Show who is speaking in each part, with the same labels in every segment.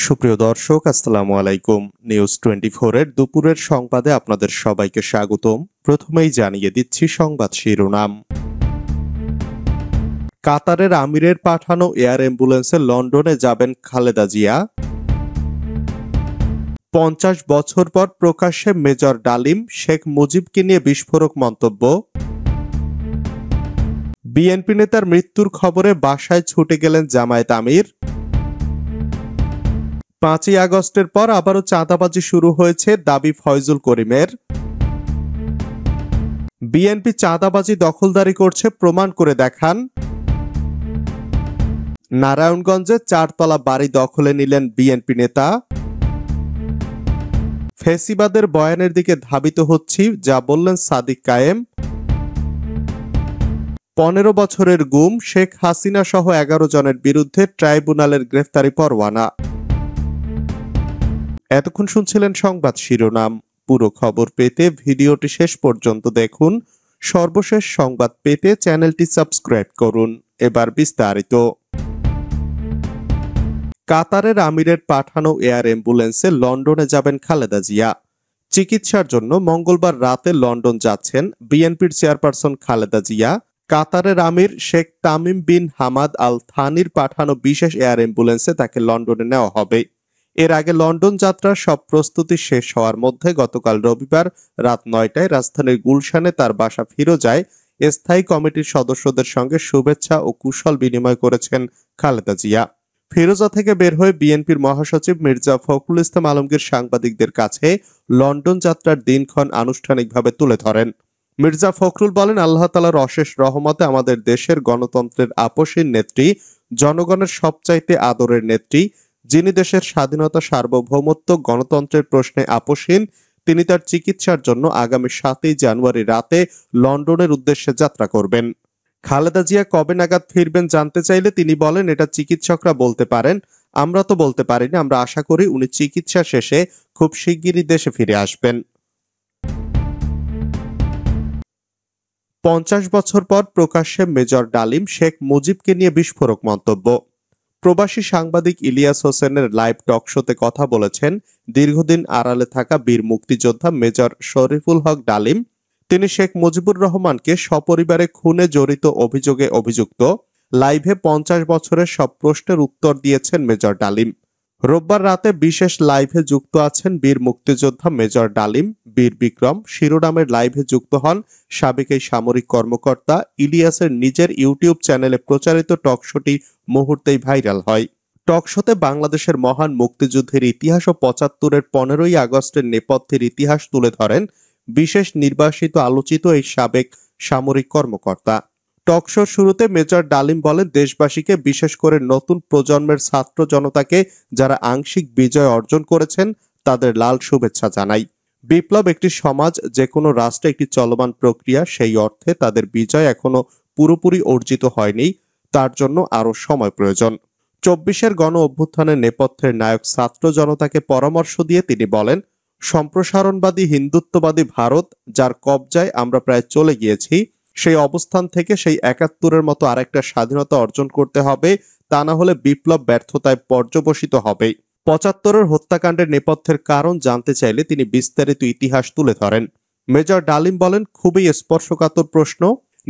Speaker 1: সুপ্রিয় দর্শক, আসসালামু আলাইকুম। নিউজ 24 এর দুপুরের সংবাদে আপনাদের সবাইকে স্বাগতম। প্রথমেই জানিয়ে দিচ্ছি সংবাদ শিরোনাম। কাতারের আমিরের পাঠানো এয়ার অ্যাম্বুলেন্সে লন্ডনে যাবেন খালেদা জিয়া। 50 বছর পর প্রকাশ্যে মেজর ডালিম, শেখ মুজিবকে নিয়ে বিস্ফোরক মন্তব্য। বিএনপি নেতার মৃত্যুর খবরে বাসায় ছুটে গেলেন জামায়াত আমির। 5ই আগস্টের পর আবারও চাঁদাবাজি শুরু হয়েছে, দাবি ফয়জুল করিমের। বিএনপি চাঁদাবাজি দখলদারি করছে, প্রমাণ করে দেখান। নারায়ণগঞ্জে 4তলা বাড়ি দখলে নিলেন বিএনপি নেতা। ফেসিবাদের বয়ানের দিকে ধাবিত হচ্ছি, যা বললেন সাদিক কায়েম। 15 বছরের গুম শেখ হাসিনা সহ 11 জনের বিরুদ্ধে ট্রাইব্যুনালের গ্রেফতারি পরোয়ানা। এতক্ষণ শুনছিলেন সংবাদ শিরোনাম। পুরো খবর পেতে ভিডিওটি শেষ পর্যন্ত দেখুন। সর্বশেষ সংবাদ পেতে চ্যানেলটি সাবস্ক্রাইব করুন। এবার বিস্তারিত। কাতারের আমিরের পাঠানো এয়ার অ্যাম্বুলেন্সে লন্ডনে যাবেন খালেদা জিয়া। চিকিৎসার জন্য মঙ্গলবার রাতে লন্ডন যাচ্ছেন বিএনপির চেয়ারপারসন খালেদা জিয়া। কাতারের আমির Sheikh Tamim bin Hamad Al থানির পাঠানো বিশেষ এয়ার অ্যাম্বুলেন্সে তাকে লন্ডনে নেওয়া হবে। এর আগে লন্ডন যাত্রার সব প্রস্তুতি শেষ হওয়ার মধ্যে গতকাল রবিবার রাত 9টায় রাজধানীর গুলশানে তার বাসা ফিরোজায় স্থায়ী কমিটির সদস্যদের সঙ্গে শুভেচ্ছা ও কুশল বিনিময় করেছেন খালেদা জিয়া। ফিরোজা থেকে বের হয়ে বিএনপির মহাসচিব মির্জা ফখরুল ইসলাম আলমগীর সাংবাদিকদের কাছে লন্ডন যাত্রার দিনক্ষণ আনুষ্ঠানিকভাবে তুলে ধরেন। মির্জা ফখরুল বলেন, আল্লাহ তাআলার অশেষ রহমতে আমাদের দেশের গণতন্ত্রের আপসীন নেত্রী, জনগণের সবচাইতে আদরের নেত্রী, যিনি দেশের স্বাধীনতা, সার্বভৌমত্ব, গণতন্ত্রের প্রশ্নে আপসীন, তিনি তার চিকিৎসার জন্য আগামী 7ই জানুয়ারি রাতে লন্ডনের উদ্দেশ্যে যাত্রা করবেন। খালেদা জিয়া কবে নাগাদ ফিরবেন জানতে চাইলে তিনি বলেন, এটা চিকিৎসকরা বলতে পারেন, আমরা তো বলতে পারি না। আমরা আশা করি উনি চিকিৎসা শেষে খুব শিগগিরই দেশে ফিরে আসবেন। 50 বছর পর প্রকাশ্যে মেজর ডালিম, শেখ মুজিবকে নিয়ে বিস্ফোরক মন্তব্য। প্রবাসী সাংবাদিক ইলিয়াস হোসেনের লাইভ টক শোতে কথা বলেছেন দীর্ঘদিন আড়ালে থাকা বীর মুক্তিযোদ্ধা মেজর শরীফুল হক ডালিম। তিনি শেখ মুজিবুর রহমানকে সপরিবারে খুনে জড়িত অভিযোগে অভিযুক্ত। লাইভে 50 বছরের সব প্রশ্নের উত্তর দিয়েছেন মেজর ডালিম। রোববার রাতে বিশেষ লাইভে যুক্ত আছেন বীর মুক্তিযোদ্ধা মেজর ডালিম। বীর বিক্রম শিরোনামের লাইভে যুক্ত হন সাবেক এই সামরিক কর্মকর্তা। ইলিয়াসের নিজের ইউটিউব চ্যানেলে প্রচারিত টক শোটি মুহূর্তেই ভাইরাল হয়। টক শোতে বাংলাদেশের মহান মুক্তিযুদ্ধের ইতিহাস ও 75-এর 15ই আগস্টের নেপথ্যের ইতিহাস তুলে ধরেন বিশেষ নির্বাসিত আলোচিত এই সাবেক সামরিক কর্মকর্তা। টক শোর শুরুতে মেজর ডালিম বলেন, দেশবাসীকে, বিশেষ করে নতুন প্রজন্মের ছাত্র জনতাকে যারা আংশিক বিজয় অর্জন করেছেন, তাদের লাল শুভেচ্ছা জানাই। বিপ্লব একটি সমাজ, যে কোনো রাষ্ট্রে একটি চলমান প্রক্রিয়া। সেই অর্থে তাদের বিজয় এখনো পুরোপুরি অর্জিত হয়নি, তার জন্য আরো সময় প্রয়োজন। 24-এর গণ অভ্যুত্থানের নেপথ্যের নায়ক ছাত্র জনতাকে পরামর্শ দিয়ে তিনি বলেন, সম্প্রসারণবাদী হিন্দুত্ববাদী ভারত, যার কবজায় আমরা প্রায় চলে গিয়েছি, সেই অবস্থান থেকে সেই 71-এর মতো আরেকটা স্বাধীনতা অর্জন করতে হবে। তা না হলে বিপ্লব ব্যর্থতায় পর্যবসিত হবে। 75-এর হত্যাকাণ্ডের নেপথ্যের কারণ জানতে চাইলে তিনি বিস্তারিত ইতিহাস তুলে ধরেন। মেজর ডালিম বলেন, খুবই স্পর্শকাতর প্রশ্ন।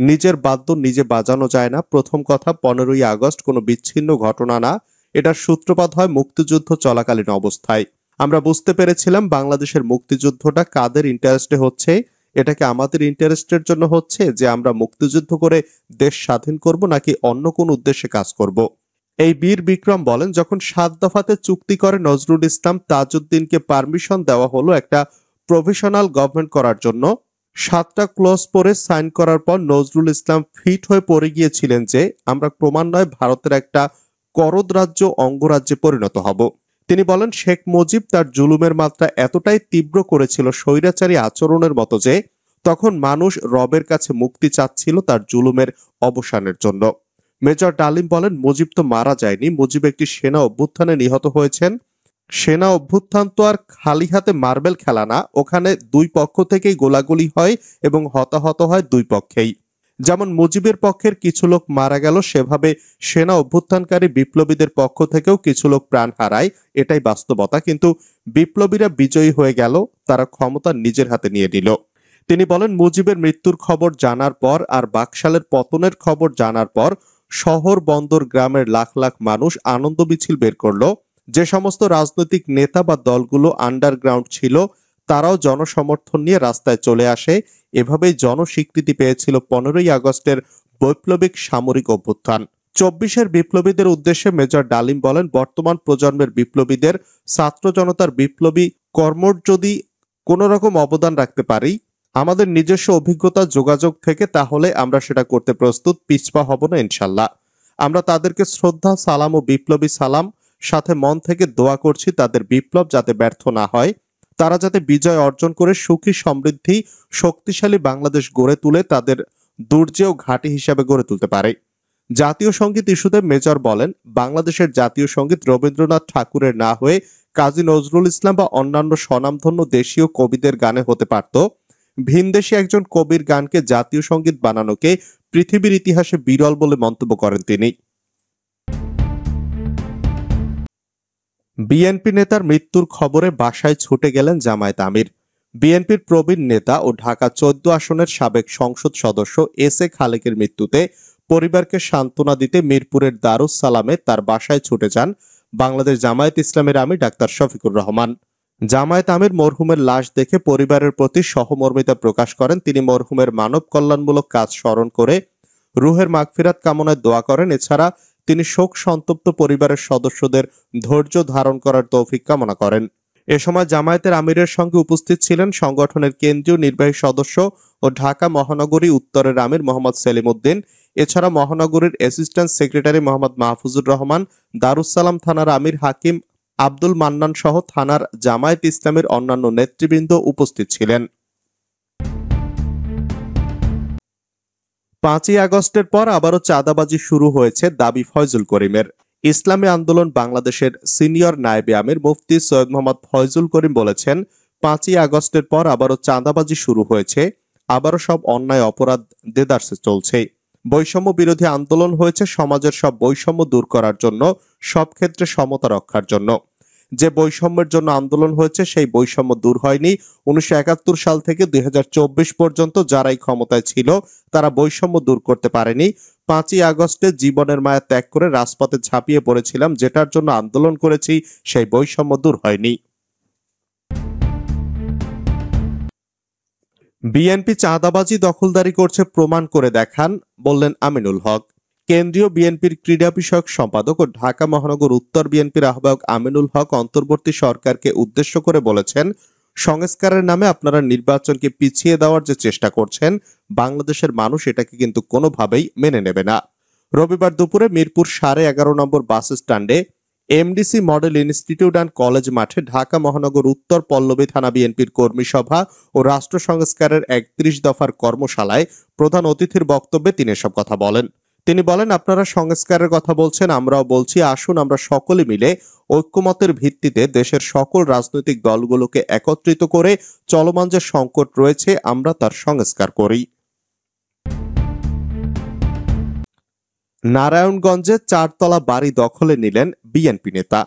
Speaker 1: নিজের বাদ্য নিজে বাজানো যায় না। প্রথম কথা, 15ই আগস্ট কোনো বিচ্ছিন্ন ঘটনা না, এটার সূত্রপাত হয় মুক্তিযুদ্ধ চলাকালীন অবস্থায়। আমরা বুঝতে পেরেছিলাম বাংলাদেশের মুক্তিযুদ্ধটা কাদের ইন্টারেস্টে হচ্ছে। এটাকে আমাদের ইন্টারেস্টের জন্য হচ্ছে যে আমরা মুক্তিযুদ্ধ করে দেশ স্বাধীন করব, নাকি অন্য কোন উদ্দেশ্যে কাজ করব। এই বীর বিক্রম বলেন, যখন 7 দফাতে চুক্তি করে নজরুল ইসলাম তাজউদ্দিনকে পারমিশন দেওয়া হলো একটা প্রভিশনাল গভর্নমেন্ট করার জন্য, 7টা ক্লজ পরে সাইন করার পর নজরুল ইসলাম ফিট হয়ে পড়ে গিয়েছিলেন যে আমরা ক্রমান্বয়ে ভারতের একটা করদ রাজ্য অঙ্গরাজ্যে পরিণত হব। তিনি বলেন, শেখ মুজিব তার জুলুমের মাত্রা এতটাই তীব্র করেছিল স্বৈরাচারী আচরণের মতো যে তখন মানুষ রবের কাছে মুক্তি চাচ্ছিল তার জুলুমের অবসানের জন্য। মেজর ডালিম বলেন, মুজিব তো মারা যায়নি, মুজিব একটি সেনা অভ্যুত্থানে নিহত হয়েছেন। সেনা অভ্যুত্থান তো আর খালি হাতে মার্বেল খেলা না, ওখানে দুই পক্ষ থেকেই গোলাগুলি হয় এবং হতাহত হয় দুই পক্ষেই। যেমন মুজিবের পক্ষের কিছু লোক মারা গেল, সেভাবে সেনা অভ্যুত্থানকারী বিপ্লবীদের পক্ষ থেকেও কিছু লোক প্রাণ হারায়, এটাই বাস্তবতা। কিন্তু বিপ্লবীরা বিজয়ী হয়ে গেল, তারা ক্ষমতা নিজের হাতে নিয়ে নিল। তিনি বলেন, মুজিবের মৃত্যুর খবর জানার পর আর বাকশালের পতনের খবর জানার পর শহর বন্দর গ্রামের লাখ লাখ মানুষ আনন্দ মিছিল বের করলো। যে সমস্ত রাজনৈতিক নেতা বা দলগুলো আন্ডারগ্রাউন্ড ছিল তারাও জনসমর্থন নিয়ে রাস্তায় চলে আসে। এভাবেই জনস্বীকৃতি পেয়েছিল 15ই আগস্টের বৈপ্লবিক সামরিক অভ্যুত্থান। 24-এর বিপ্লবীদের উদ্দেশ্যে মেজর ডালিম বলেন, বর্তমান প্রজন্মের বিপ্লবীদের ছাত্র জনতার বিপ্লবী কর্মর যদি কোনো রকম অবদান রাখতে পারি আমাদের নিজস্ব অভিজ্ঞতা যোগাযোগ থেকে, তাহলে আমরা সেটা করতে প্রস্তুত, পিছপা হব না ইনশাল্লাহ। আমরা তাদেরকে শ্রদ্ধা সালাম ও বিপ্লবী সালাম সাথে মন থেকে দোয়া করছি তাদের বিপ্লব যাতে ব্যর্থ না হয়, তারা যাতে বিজয় অর্জন করে সুখী সমৃদ্ধি শক্তিশালী বাংলাদেশ গড়ে তুলে তাদের দুর্জেয় ঘাঁটি হিসাবে গড়ে তুলতে পারে। জাতীয় সঙ্গীত ইস্যুতে মেজর বলেন, বাংলাদেশের জাতীয় সঙ্গীত রবীন্দ্রনাথ ঠাকুরের না হয়ে কাজী নজরুল ইসলাম বা অন্যান্য স্বনামধন্য দেশীয় কবিদের গানে হতে পারত। ভিনদেশী একজন কবির গানকে জাতীয় সঙ্গীত বানানোকে পৃথিবীর ইতিহাসে বিরল বলে মন্তব্য করেন তিনি। বিএনপি নেতার মৃত্যুর খবরে বাসায় ছুটে গেলেন জামায়াত আমির। বিএনপির প্রবীণ নেতা ও ঢাকা 14 আসনের সাবেক সংসদ সদস্য এস এ খালেকের মৃত্যুতে পরিবারকে সান্ত্বনা দিতে মিরপুরের দারুস সালামে তার বাসায় ছুটে যান বাংলাদেশ জামায়াত ইসলামের আমির ডাক্তার শফিকুর রহমান। জামায়াত আমির মরহুমের লাশ দেখে পরিবারের প্রতি সহমর্মিতা প্রকাশ করেন। তিনি মরহুমের মানব কল্যাণমূলক কাজ স্মরণ করে রুহের মাগফিরাত কামনায় দোয়া করেন। এছাড়া তিনি শোক সন্তপ্ত পরিবারের সদস্যদের ধৈর্য ধারণ করার তৌফিক কামনা করেন। এ সময় জামায়াতের আমিরের সঙ্গে উপস্থিত ছিলেন সংগঠনের কেন্দ্রীয় নির্বাহী সদস্য ও ঢাকা মহানগরী উত্তরের আমির মোহাম্মদ সেলিম উদ্দিন। এছাড়া মহানগরীর অ্যাসিস্ট্যান্ট সেক্রেটারি মোহাম্মদ মাহফুজুর রহমান, দারুসালাম থানার আমির হাকিম আব্দুল মান্নান সহ থানার জামায়াত ইসলামের অন্যান্য নেতৃবৃন্দ উপস্থিত ছিলেন। 5ই আগস্টের পর আবারও চাঁদাবাজি শুরু হয়েছে দাবি ফয়জুল করিমের। ইসলামী আন্দোলন বাংলাদেশের সিনিয়র নায়েবে আমির মুফতি সৈয়দ মোহাম্মদ ফয়জুল করিম বলেছেন, 5ই আগস্টের পর আবারও চাঁদাবাজি শুরু হয়েছে, আবারও সব অন্যায় অপরাধ দেদারসে চলছে। বৈষম্য বিরোধী আন্দোলন হয়েছে সমাজের সব বৈষম্য দূর করার জন্য, সব ক্ষেত্রে সমতা রক্ষার জন্য। যে বৈষম্যের জন্য আন্দোলন হয়েছে সেই বৈষম্য দূর হয়নি। 1971 সাল থেকে 2024 পর্যন্ত যারাই ক্ষমতায় ছিল তারা বৈষম্য দূর করতে পারেনি। 5ই আগস্টে জীবনের মায়া ত্যাগ করে রাজপথে ঝাঁপিয়ে পড়েছিলাম, যেটার জন্য আন্দোলন করেছি, সেই বৈষম্য দূর হয়নি। বিএনপি চাঁদাবাজি দখলদারি করছে, প্রমাণ করে দেখান, বললেন আমিনুল হক। কেন্দ্রীয় বিএনপির ক্রীড়া বিষয়ক সম্পাদক ও ঢাকা মহানগর উত্তর বিএনপির আহ্বায়ক আমিনুল হক অন্তর্বর্তী সরকারকে উদ্দেশ্য করে বলেছেন, সংস্কারের নামে আপনারা নির্বাচনকে পিছিয়ে দেওয়ার যে চেষ্টা করছেন, বাংলাদেশের মানুষ এটাকে কিন্তু কোনোভাবেই মেনে নেবে না। রবিবার দুপুরে মিরপুর 11.5 নম্বর বাস স্ট্যান্ডে MDC model institute and college মাঠে ঢাকা মহানগর উত্তর পল্লবী থানা বিএনপির কর্মী সভা ও রাষ্ট্র সংস্কারের 31 দফার কর্মশালায় প্রধান অতিথির বক্তব্যে তিনি এসব কথা বলেন। তিনি বলেন, আপনারা সংস্কারের কথা বলছেন, আমরাও বলছি, আসুন আমরা সকলে মিলে ঐক্যমতের ভিত্তিতে দেশের সকল রাজনৈতিক দলগুলোকে একত্রিত করে চলমান যে সংকট রয়েছে আমরা তার সংস্কার করি। নারায়ণগঞ্জে 4 তলা বাড়ি দখলে নিলেন বিএনপি নেতা।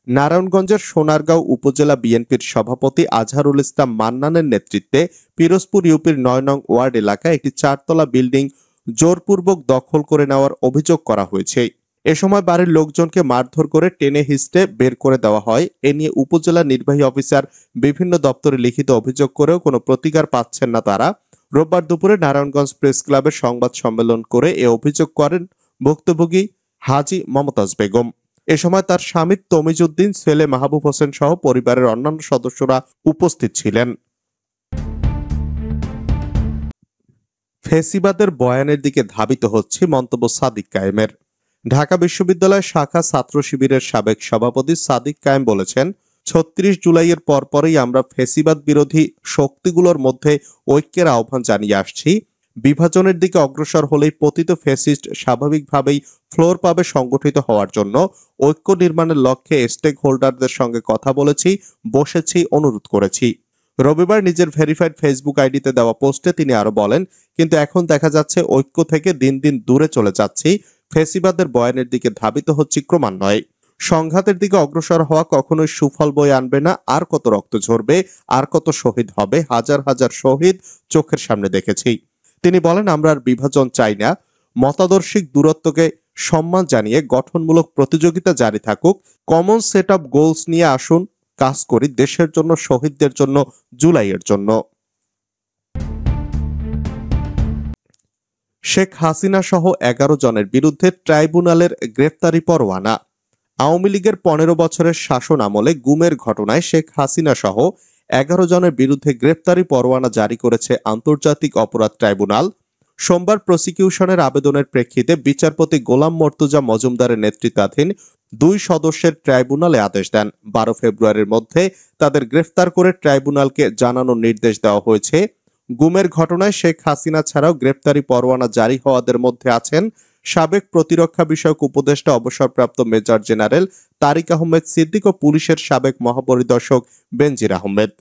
Speaker 1: নারায়ণগঞ্জের সোনারগাঁও উপজেলা বিএনপির সভাপতি আজহারুল ইসলাম মান্নানের নেতৃত্বে পিরোজপুর ইউপির 9 নং ওয়ার্ড এলাকায় একটি 4 তলা বিল্ডিং জোরপূর্বক দখল করে নেওয়ার অভিযোগ করা হয়েছে। এ সময় বাড়ির লোকজনকে মারধর করে টেনে হিঁচড়ে বের করে দেওয়া হয়। এ নিয়ে উপজেলা নির্বাহী অফিসার বিভিন্ন দপ্তরে লিখিত অভিযোগ করেও কোনো প্রতিকার পাচ্ছেন না তারা। রোববার দুপুরে নারায়ণগঞ্জ প্রেস ক্লাবের সংবাদ সম্মেলন করে এ অভিযোগ করেন ভুক্তভোগী হাজী মমতাজ বেগম। এ সময় তার স্বামী তমিজউদ্দিন, ছেলে মাহবুব হোসেন সহ পরিবারের অন্যান্য সদস্যরা উপস্থিত ছিলেন। ফেসিবাদের বয়ানের দিকে ধাবিত হচ্ছে, মন্তব্য সাদিক কায়েমের। ঢাকা বিশ্ববিদ্যালয় শাখা ছাত্র শিবিরের সাবেক সভাপতি সাদিক কায়েম বলেছেন, 36 জুলাইয়ের পরপরই আমরা ফেসিবাদ বিরোধী শক্তিগুলোর মধ্যে ঐক্যের আহ্বান জানিয়ে আসছি। বিভাজনের দিকে অগ্রসর হলেই পতিত ফ্যাসিস্ট স্বাভাবিকভাবেই ফ্লোর পাবে সংগঠিত হওয়ার জন্য। ঐক্য নির্মাণের লক্ষ্যে স্টেক হোল্ডারদের সঙ্গে কথা বলেছি, বসেছি, অনুরোধ করেছি। রবিবার নিজের ভেরিফাইড ফেসবুক আইডিতে দেওয়া পোস্টে তিনি আরো বলেন, কিন্তু এখন দেখা যাচ্ছে ঐক্য থেকে দিন দিন দূরে চলে যাচ্ছি, ফেসিবাদের বয়ানের দিকে ধাবিত হচ্ছি ক্রমান্বয়ে। সংঘাতের দিকে অগ্রসর হওয়া কখনোই সুফল বয়ে আনবে না। আর কত রক্ত ঝরবে, আর কত শহীদ হবে, হাজার হাজার শহীদ চোখের সামনে দেখেছি। তিনি বলেন, আমরা আর বিভাজন চাই না। মতাদর্শিক দূরত্বকে সম্মান জানিয়ে গঠনমূলক প্রতিযোগিতা জারি থাকুক। কমন সেট অফ গোলস নিয়ে আসুন, কাজ করি দেশের জন্য, শহীদদের জন্য, জুলাইয়ের জন্য। শেখ হাসিনা সহ 11 জনের বিরুদ্ধে ট্রাইব্যুনালের গ্রেফতারি পরোয়ানা। আওয়ামী লীগের 15 বছরের শাসন আমলে গুমের ঘটনায় শেখ হাসিনা সহ 11 জনের বিরুদ্ধে গ্রেফতারি পরোয়ানা জারি করেছে আন্তর্জাতিক অপরাধ ট্রাইব্যুনাল। সোমবার প্রসিকিউশনের আবেদনের প্রেক্ষিতে বিচারপতি গোলাম মর্তুজা মজুমদারের নেতৃত্বাধীন 2 সদস্যের ট্রাইব্যুনালে আদেশ দেন। 12 ফেব্রুয়ারির মধ্যে তাদের গ্রেফতার করে ট্রাইব্যুনালকে জানানোর নির্দেশ দেওয়া হয়েছে। গুমের ঘটনায় শেখ হাসিনা ছাড়াও গ্রেফতারি পরোয়ানা জারি হওয়াদের মধ্যে আছেন সাবেক প্রতিরক্ষা বিষয়ক উপদেষ্টা অবসরপ্রাপ্ত মেজর জেনারেল তারিক আহমেদ সিদ্দিক ও পুলিশের সাবেক মহাপরিদর্শক বেনজির আহমেদ।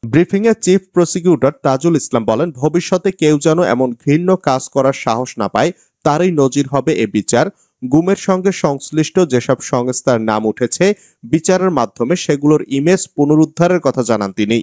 Speaker 1: ব্রিফিংয়ে চিফ প্রসিকিউটর তাজুল ইসলাম বলেন, ভবিষ্যতে কেউ যেন এমন ঘৃণ্য কাজ করার সাহস না পায়, তারই নজির হবে এ বিচার। গুমের সঙ্গে সংশ্লিষ্ট যেসব সংস্থার নাম উঠেছে, বিচারের মাধ্যমে সেগুলোর ইমেজ পুনরুদ্ধারের কথা জানান তিনি।